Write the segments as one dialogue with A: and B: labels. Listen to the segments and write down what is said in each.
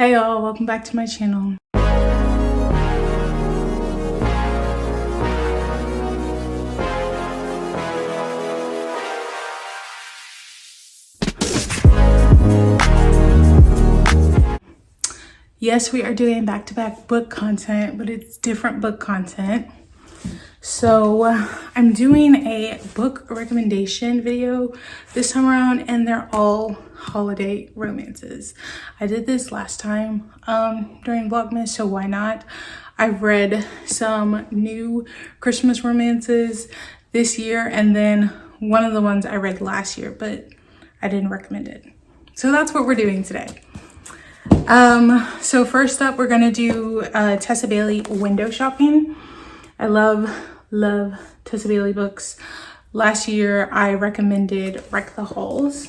A: Hey y'all, welcome back to my channel. Yes, we are doing back-to-back book content, but it's different book content. So I'm doing a book recommendation video this time around, and they're all holiday romances. I did this last time during Vlogmas, so why not? I've read some new Christmas romances this year, and then one of the ones I read last year, but I didn't recommend it. So that's what we're doing today. So first up, we're gonna do Tessa Bailey Window Shopping. I love Tessa Bailey books. Last year I recommended Wreck the Halls,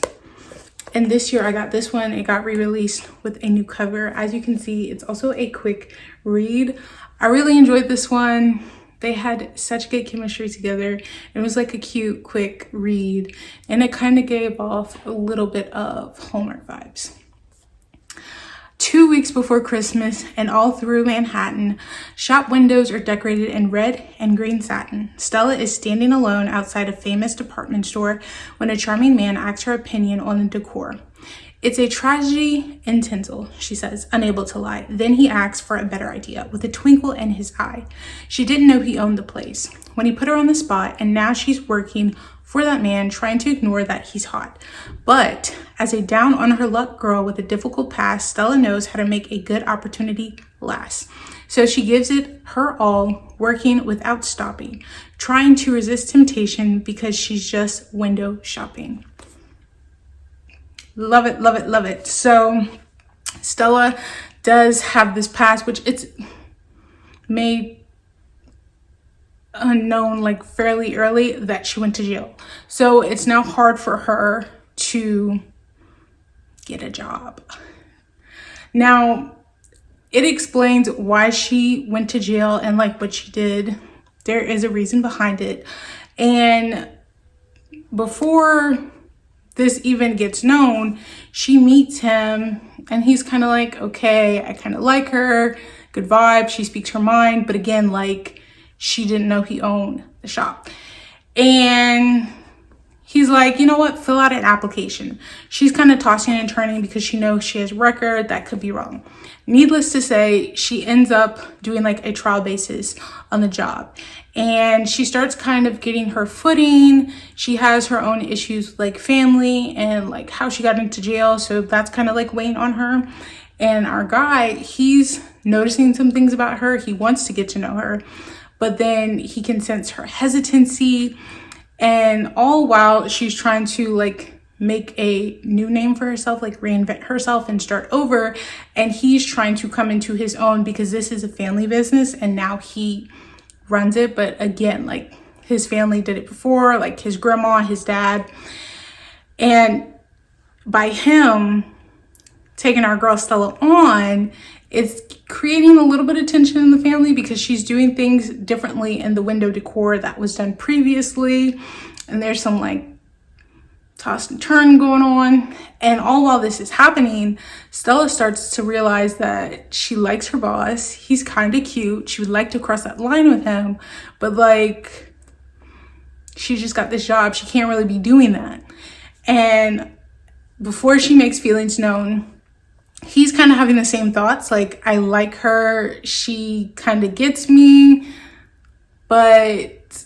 A: and this year I got this one. It got re-released with a new cover. As you can see, it's also a quick read. I really enjoyed this one. They had such good chemistry together. It was like a cute quick read, and it kind of gave off a little bit of Hallmark vibes. 2 weeks before Christmas, and all through Manhattan, shop windows are decorated in red and green satin. Stella is standing alone outside a famous department store when a charming man asks her opinion on the decor. "It's a tragedy in tinsel," she says, unable to lie. Then he asks for a better idea, with a twinkle in his eye. She didn't know he owned the place when he put her on the spot, and now she's working for that man, trying to ignore that he's hot. But as a down on her luck girl with a difficult past, Stella knows how to make a good opportunity last. So she gives it her all, working without stopping, trying to resist temptation because she's just window shopping. Love it, love it, love it. So Stella does have this past, which it's made unknown like fairly early that she went to jail. So it's now hard for her to get a job. Now, it explains why she went to jail and like what she did. There is a reason behind it. And before this even gets known, she meets him and he's kind of like, okay, I kind of like her, good vibe, she speaks her mind. But again, like, she didn't know he owned the shop. And he's like, you know what, fill out an application. She's kind of tossing and turning because she knows she has a record that could be wrong. Needless to say, she ends up doing like a trial basis on the job. And she starts kind of getting her footing. She has her own issues with like family and like how she got into jail. So that's kind of like weighing on her. And our guy, he's noticing some things about her. He wants to get to know her, but then he can sense her hesitancy, and all while she's trying to like make a new name for herself, like reinvent herself and start over. And he's trying to come into his own because this is a family business and now he runs it. But again, like his family did it before, like his grandma, his dad. And by him taking our girl Stella on, it's creating a little bit of tension in the family because she's doing things differently in the window decor that was done previously. And there's some like toss and turn going on. And all while this is happening, Stella starts to realize that she likes her boss. He's kind of cute. She would like to cross that line with him, but like, she just got this job. She can't really be doing that. And before she makes feelings known, he's kind of having the same thoughts. Like, I like her. She kind of gets me, but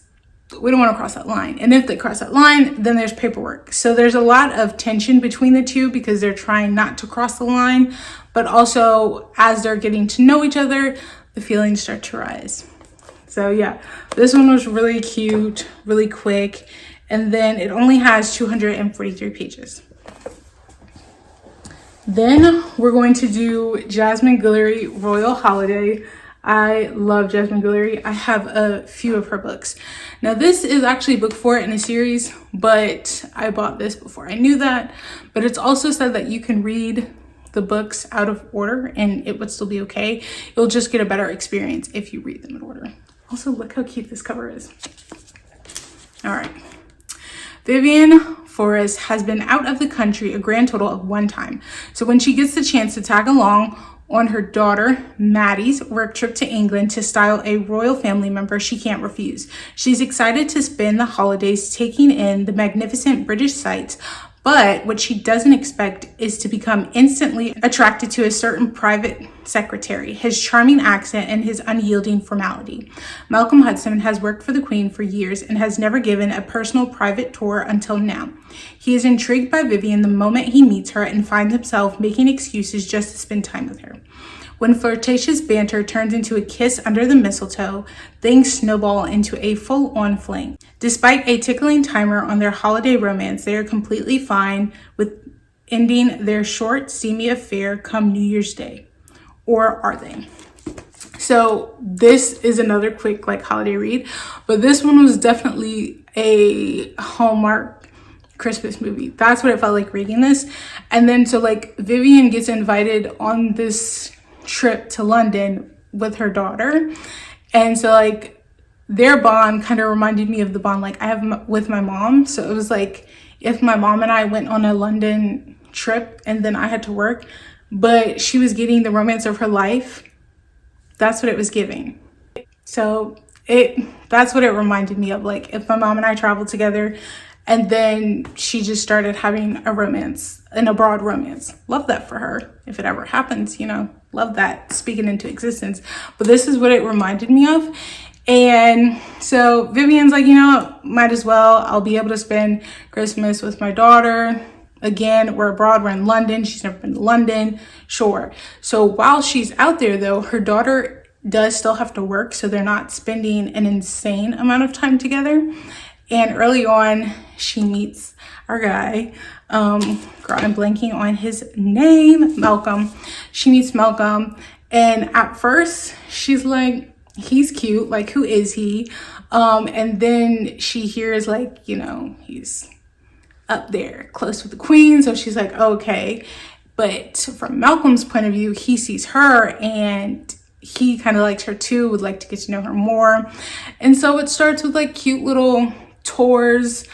A: we don't want to cross that line. And if they cross that line, then there's paperwork. So there's a lot of tension between the two because they're trying not to cross the line, but also as they're getting to know each other, the feelings start to rise. So yeah, this one was really cute, really quick. And then it only has 243 pages. Then we're going to do Jasmine Guillory Royal Holiday. I love Jasmine Guillory. I have a few of her books. Now this is actually book 4 in a series, but I bought this before I knew that. But it's also said that you can read the books out of order and it would still be okay. You'll just get a better experience if you read them in order. Also, look how cute this cover is. All right. Vivian Forrest has been out of the country a grand total of 1 time. So when she gets the chance to tag along, on her daughter Maddie's work trip to England to style a royal family member she can't refuse. She's excited to spend the holidays taking in the magnificent British sights, but what she doesn't expect is to become instantly attracted to a certain private secretary, his charming accent and his unyielding formality. Malcolm Hudson has worked for the Queen for years and has never given a personal private tour until now. He is intrigued by Vivian the moment he meets her and finds himself making excuses just to spend time with her. When flirtatious banter turns into a kiss under the mistletoe, things snowball into a full-on fling. Despite a tickling timer on their holiday romance, they are completely fine with ending their short, steamy affair come New Year's Day. Or are they? So this is another quick holiday read, but this one was definitely a Hallmark Christmas movie. That's what it felt like reading this. And then so Vivian gets invited on this trip to London with her daughter, and so their bond kind of reminded me of the bond I have with my mom. So it was if my mom and I went on a London trip and then I had to work, but she was getting the romance of her life. That's what it was giving. So that's what it reminded me of, if my mom and I traveled together and then she just started having a romance, an abroad romance. Love that for her. If it ever happens, love that, speaking into existence. But this is what it reminded me of. And so Vivian's might as well. I'll be able to spend Christmas with my daughter. Again, we're abroad, we're in London. She's never been to London. Sure. So while she's out there though, her daughter does still have to work. So they're not spending an insane amount of time together. And early on, she meets our guy. Girl, I'm blanking on his name. Malcolm. She meets Malcolm. And at first, she's he's cute. Who is he? And then she hears he's up there close with the Queen. So she's okay. But from Malcolm's point of view, he sees her and he kind of likes her too, would like to get to know her more. And so it starts with cute little tours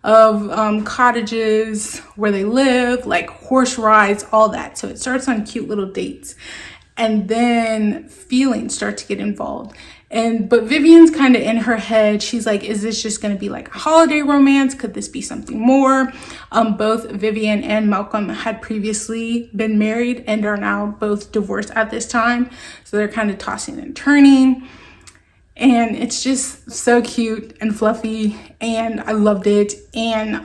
A: of cottages where they live, horse rides, all that. So it starts on cute little dates, and then feelings start to get involved. But Vivian's kind of in her head. She's is this just going to be a holiday romance? Could this be something more? Both Vivian and Malcolm had previously been married and are now both divorced at this time. So they're kind of tossing and turning. And it's just so cute and fluffy, and I loved it. And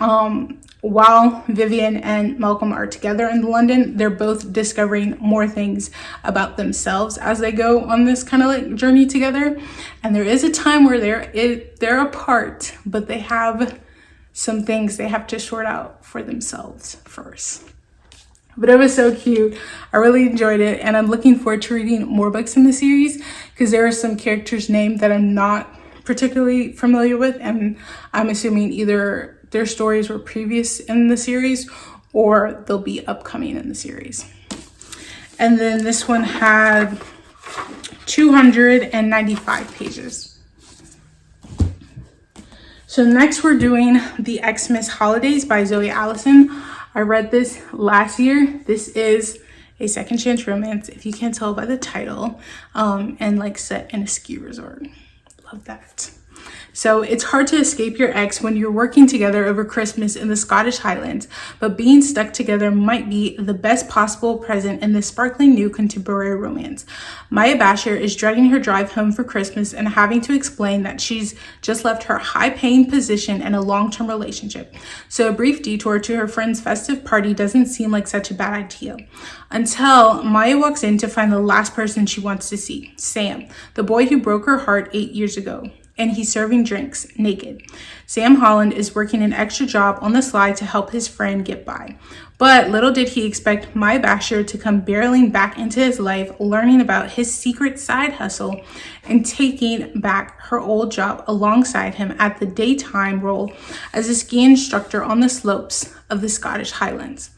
A: while Vivian and Malcolm are together in London, they're both discovering more things about themselves as they go on this kind of journey together. And there is a time where they're apart, but they have some things they have to sort out for themselves first. But it was so cute. I really enjoyed it, and I'm looking forward to reading more books in the series because there are some characters' names that I'm not particularly familiar with, and I'm assuming either their stories were previous in the series or they'll be upcoming in the series. And then this one had 295 pages. So next we're doing The Xmas Holidays by Zoe Allison. I read this last year. This is a second chance romance, if you can't tell by the title, and set in a ski resort. Love that. So it's hard to escape your ex when you're working together over Christmas in the Scottish Highlands, but being stuck together might be the best possible present in this sparkling new contemporary romance. Maya Basher is dreading her drive home for Christmas and having to explain that she's just left her high-paying position in a long-term relationship. So a brief detour to her friend's festive party doesn't seem like such a bad idea. Until Maya walks in to find the last person she wants to see, Sam, the boy who broke her heart 8 years ago. And he's serving drinks naked. Sam Holland is working an extra job on the sly to help his friend get by. But little did he expect Maya Basher to come barreling back into his life, learning about his secret side hustle and taking back her old job alongside him at the daytime role as a ski instructor on the slopes of the Scottish Highlands.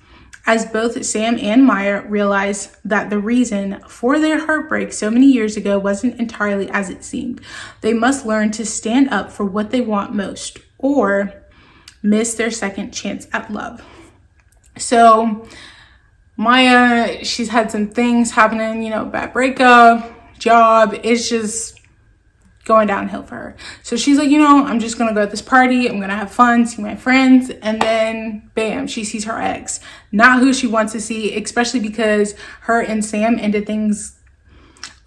A: As both Sam and Maya realize that the reason for their heartbreak so many years ago wasn't entirely as it seemed, they must learn to stand up for what they want most or miss their second chance at love. So Maya, she's had some things happening, you know, bad breakup, job. It's just going downhill for her. So she's like, you know, I'm just gonna go to this party, I'm gonna have fun, see my friends, and then bam, she sees her ex. Not who she wants to see, especially because her and Sam ended things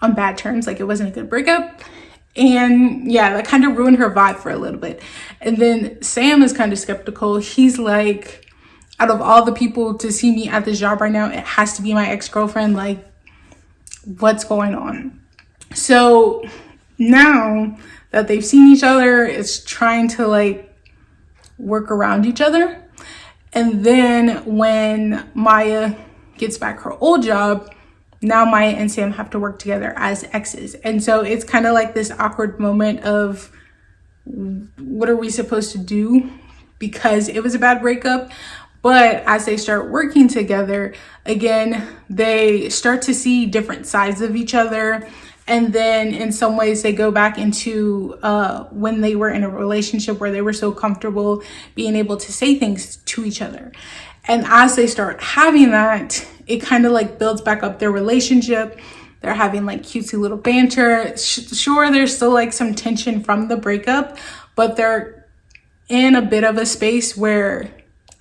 A: on bad terms. Like, it wasn't a good breakup. And yeah, that kind of ruined her vibe for a little bit. And then Sam is kind of skeptical. He's like, out of all the people to see me at this job right now, it has to be my ex-girlfriend. Like, what's going on? So now that they've seen each other, it's trying to like work around each other. And then when Maya gets back her old job, now Maya and Sam have to work together as exes. And so it's kind of like this awkward moment of, what are we supposed to do? Because it was a bad breakup. But as they start working together, again, they start to see different sides of each other. And then in some ways they go back into when they were in a relationship where they were so comfortable being able to say things to each other. And as they start having that, it kind of like builds back up their relationship. They're having like cutesy little banter. Sure, there's still like some tension from the breakup, but they're in a bit of a space where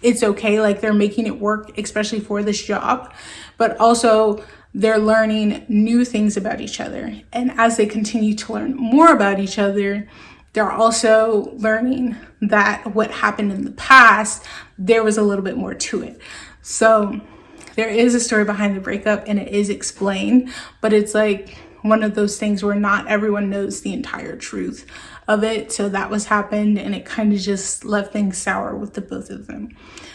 A: it's okay. Like, they're making it work, especially for this job, but also they're learning new things about each other. And as they continue to learn more about each other, they're also learning that what happened in the past, there was a little bit more to it. So there is a story behind the breakup and it is explained, but it's like one of those things where not everyone knows the entire truth of it. So that was happened, and it kind of just left things sour with the both of them.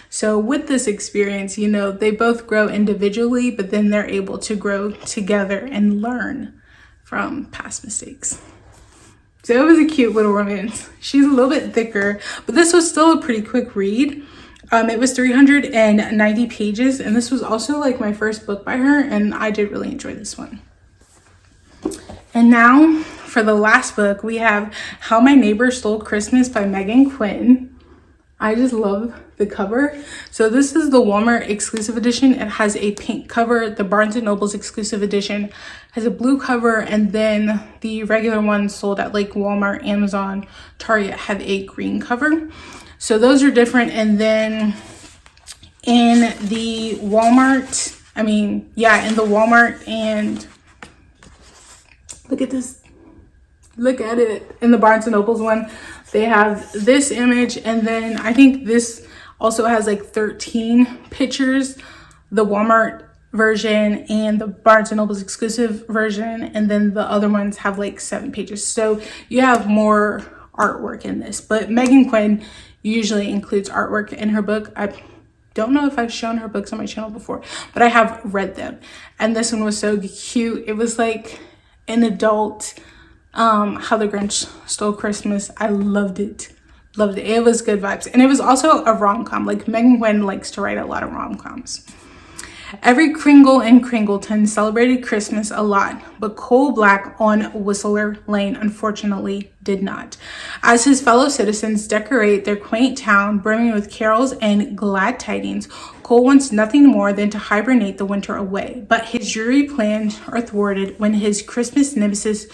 A: So with this experience, you know, they both grow individually, but then they're able to grow together and learn from past mistakes. So it was a cute little romance. She's a little bit thicker, but this was still a pretty quick read. It was 390 pages, and this was also like my first book by her, and I did really enjoy this one. And now for the last book, we have How My Neighbor Stole Christmas by Meghan Quinn. I just love the cover. So this is the Walmart exclusive edition. It has a pink cover. The Barnes & Noble's exclusive edition has a blue cover, and then the regular ones sold at like Walmart, Amazon, Target have a green cover. So those are different. And then in the Walmart, in the Walmart, and look at this, look at it, in the Barnes & Noble's one, they have this image, and then I think this also has like 13 pictures, the Walmart version and the Barnes & Noble's exclusive version, and then the other ones have like 7 pages. So you have more artwork in this, but Meghan Quinn usually includes artwork in her book. I don't know if I've shown her books on my channel before, but I have read them, and this one was so cute. It was like an adult How the Grinch Stole Christmas. I loved it. It was good vibes, and it was also a rom-com. Like, Meghan Quinn likes to write a lot of rom-coms. Every Kringle in Kringleton celebrated Christmas a lot, but Coal Black on Whistler Lane unfortunately did not. As his fellow citizens decorate their quaint town brimming with carols and glad tidings, Cole wants nothing more than to hibernate the winter away, but his dreary plans are thwarted when his Christmas nemesis,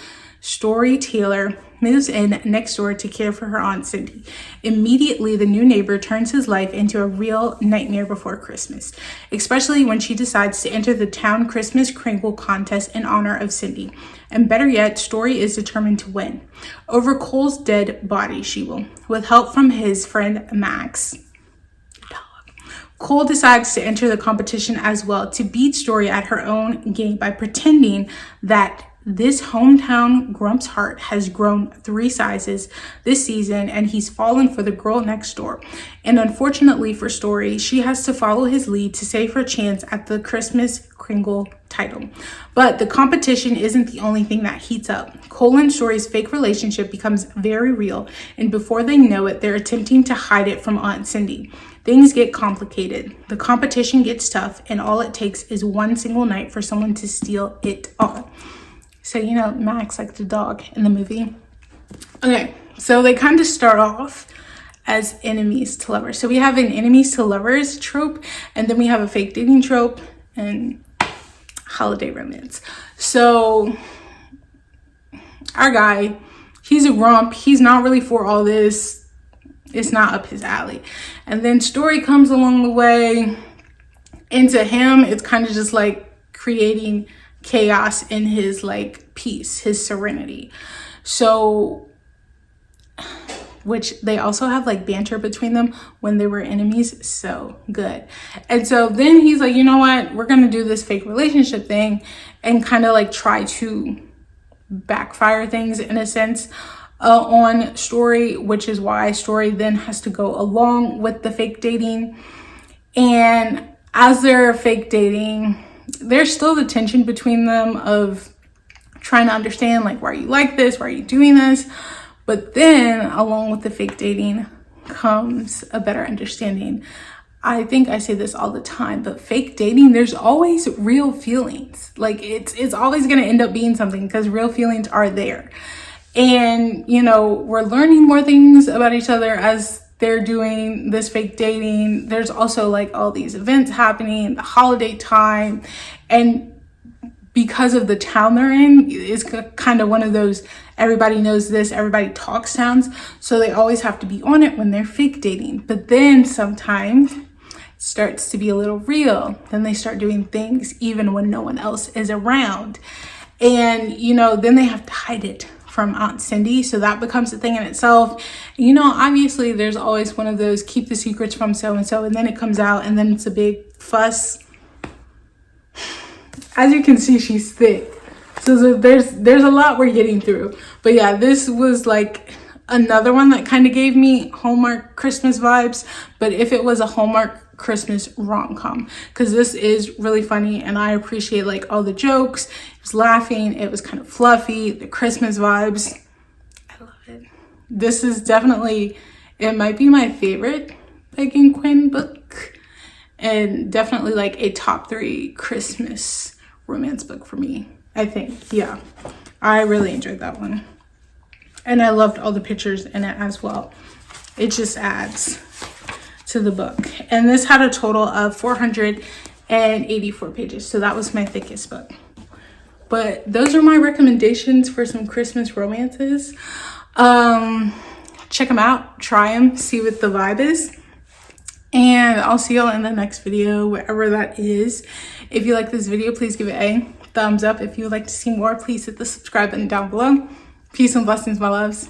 A: Story Taylor, moves in next door to care for her Aunt Cindy. Immediately, the new neighbor turns his life into a real nightmare before Christmas, especially when she decides to enter the town Christmas Kringle contest in honor of Cindy. And better yet, Story is determined to win. Over Cole's dead body, she will, with help from his friend Max. Cole decides to enter the competition as well, to beat Story at her own game by pretending that this hometown grump's heart has grown 3 sizes this season, and he's fallen for the girl next door. And unfortunately for Story, she has to follow his lead to save her chance at the Christmas Kringle title. But the competition isn't the only thing that heats up. Cole and Story's fake relationship becomes very real, and before they know it, they're attempting to hide it from Aunt Cindy. Things get complicated. The competition gets tough, and all it takes is one single night for someone to steal it all. So, you know, Max, like the dog in the movie. Okay, so they kind of start off as enemies to lovers. So we have an enemies to lovers trope, and then we have a fake dating trope, and holiday romance. So our guy, he's a grump. He's not really for all this. It's not up his alley. And then Story comes along the way. And to him, it's kind of just like creating chaos in his like peace, his serenity. So, which they also have like banter between them when they were enemies. So good. And so then he's like, you know what? We're going to do this fake relationship thing and kind of like try to backfire things in a sense on Story, which is why Story then has to go along with the fake dating. And as they're fake dating, there's still the tension between them of trying to understand like, why are you like this? Why are you doing this? But then along with the fake dating comes a better understanding. I think I say this all the time, but fake dating, there's always real feelings. Like it's always going to end up being something because real feelings are there. And, you know, we're learning more things about each other as they're doing this fake dating. There's also like all these events happening, the holiday time. And because of the town they're in, it's kind of one of those everybody knows this, everybody talks towns. So they always have to be on it when they're fake dating. But then sometimes starts to be a little real. Then they start doing things even when no one else is around. And, you know, then they have to hide it from Aunt Cindy. So that becomes a thing in itself. You know, obviously there's always one of those keep the secrets from so-and-so, and then it comes out and then it's a big fuss. As you can see, she's thick. So there's a lot we're getting through. But yeah, this was like another one that kind of gave me Hallmark Christmas vibes. But if it was a Hallmark Christmas rom-com, because this is really funny and I appreciate like all the jokes. It was laughing, it was kind of fluffy, the Christmas vibes. I love it. This is definitely, it might be my favorite Meghan Quinn book, and definitely like a top 3 Christmas romance book for me, I think. Yeah, I really enjoyed that one, and I loved all the pictures in it as well. It just adds to the book. And this had a total of 484 pages, so that was my thickest book. But those are my recommendations for some Christmas romances. Check them out, try them, see what the vibe is, and I'll see y'all in the next video, wherever that is. If you like this video, please give it a thumbs up. If you would like to see more, please hit the subscribe button down below. Peace and blessings, my loves.